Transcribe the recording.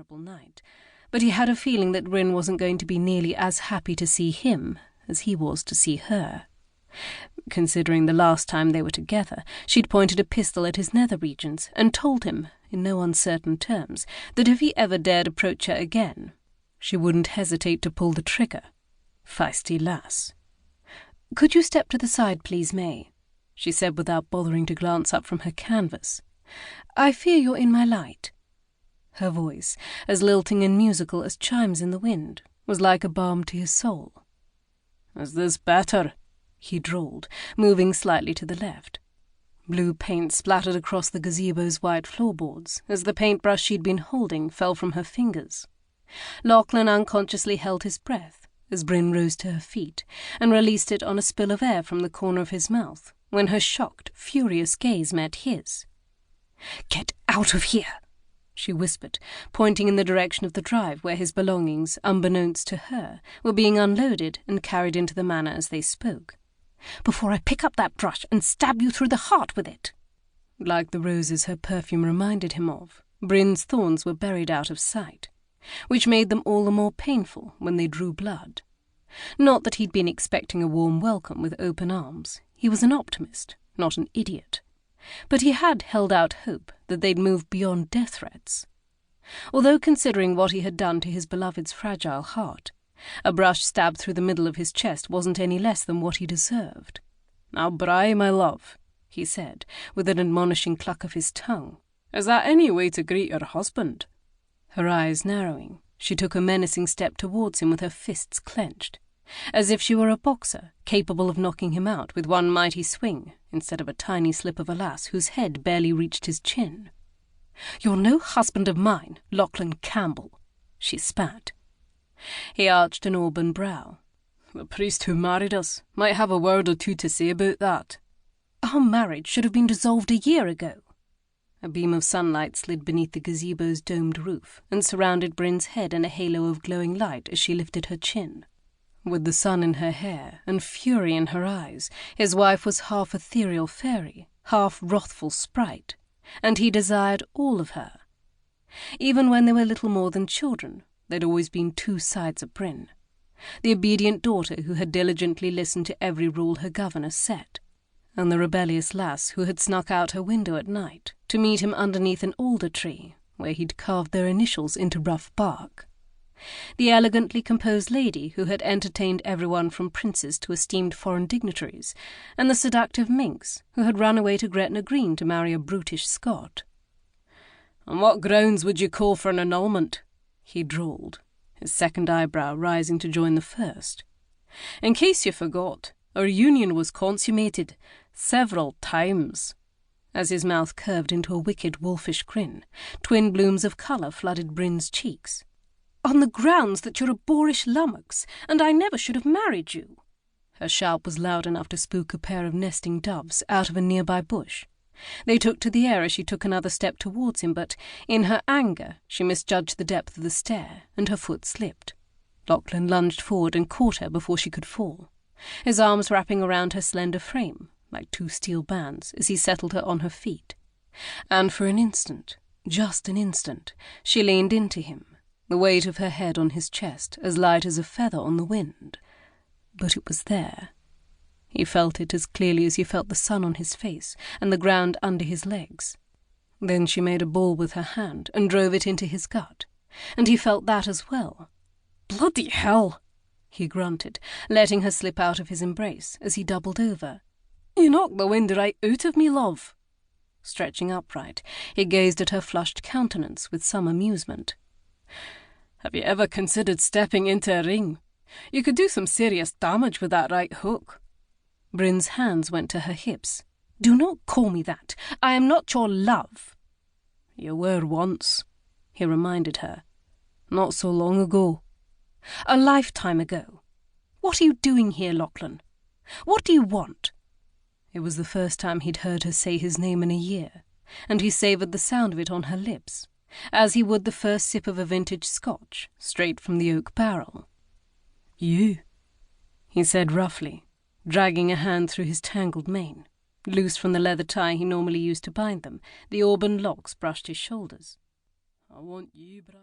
terrible night, but he had a feeling that Brynne wasn't going to be nearly as happy to see him as he was to see her. Considering the last time they were together, she'd pointed a pistol at his nether regions and told him, in no uncertain terms, that if he ever dared approach her again, she wouldn't hesitate to pull the trigger. Feisty lass. "Could you step to the side, please, May?" she said without bothering to glance up from her canvas. "I fear you're in my light." Her voice, as lilting and musical as chimes in the wind, was like a balm to his soul. "Is this better?" he drawled, moving slightly to the left. Blue paint splattered across the gazebo's white floorboards as the paintbrush she'd been holding fell from her fingers. Lachlan unconsciously held his breath as Brynne rose to her feet and released it on a spill of air from the corner of his mouth when her shocked, furious gaze met his. "Get out of here!" she whispered, pointing in the direction of the drive where his belongings, unbeknownst to her, were being unloaded and carried into the manor as they spoke. "Before I pick up that brush and stab you through the heart with it." Like the roses her perfume reminded him of, Brynne's thorns were buried out of sight, which made them all the more painful when they drew blood. Not that he'd been expecting a warm welcome with open arms. He was an optimist, not an idiot. But he had held out hope that they'd move beyond death threats. Although considering what he had done to his beloved's fragile heart, a brush stabbed through the middle of his chest wasn't any less than what he deserved. "Now, Bry, my love," he said, with an admonishing cluck of his tongue, "is that any way to greet your husband?" Her eyes narrowing, she took a menacing step towards him with her fists clenched, as if she were a boxer capable of knocking him out with one mighty swing instead of a tiny slip of a lass whose head barely reached his chin. "You're no husband of mine, Lachlan Campbell," she spat. He arched an auburn brow. "The priest who married us might have a word or two to say about that." "Our marriage should have been dissolved a year ago." A beam of sunlight slid beneath the gazebo's domed roof and surrounded Brynne's head in a halo of glowing light as she lifted her chin. With the sun in her hair and fury in her eyes, his wife was half ethereal fairy, half wrathful sprite, and he desired all of her. Even when they were little more than children, there'd always been two sides of Brynne. The obedient daughter who had diligently listened to every rule her governess set, and the rebellious lass who had snuck out her window at night to meet him underneath an alder tree where he'd carved their initials into rough bark. The elegantly composed lady who had entertained everyone from princes to esteemed foreign dignitaries, and the seductive minx who had run away to Gretna Green to marry a brutish Scot. "On what grounds would you call for an annulment?" he drawled, his second eyebrow rising to join the first. "In case you forgot, our union was consummated several times." As his mouth curved into a wicked wolfish grin, twin blooms of colour flooded Brynne's cheeks. "On the grounds that you're a boorish lummox, and I never should have married you." Her shout was loud enough to spook a pair of nesting doves out of a nearby bush. They took to the air as she took another step towards him, but in her anger she misjudged the depth of the stair, and her foot slipped. Lachlan lunged forward and caught her before she could fall, his arms wrapping around her slender frame like two steel bands as he settled her on her feet. And for an instant, just an instant, she leaned into him, the weight of her head on his chest as light as a feather on the wind. But it was there. He felt it as clearly as he felt the sun on his face and the ground under his legs. Then she made a ball with her hand and drove it into his gut, and he felt that as well. "Bloody hell!" he grunted, letting her slip out of his embrace as he doubled over. "You knocked the wind right out of me, love." Stretching upright, he gazed at her flushed countenance with some amusement. "Have you ever considered stepping into a ring? You could do some serious damage with that right hook." Brynne's hands went to her hips. "Do not call me that. I am not your love." "You were once," he reminded her. "Not so long ago." "A lifetime ago. What are you doing here, Lachlan? What do you want?" It was the first time he'd heard her say his name in a year, and he savoured the sound of it on her lips, as he would the first sip of a vintage Scotch, straight from the oak barrel. "You," he said roughly, dragging a hand through his tangled mane. Loose from the leather tie he normally used to bind them, the auburn locks brushed his shoulders. "I want you, Brian."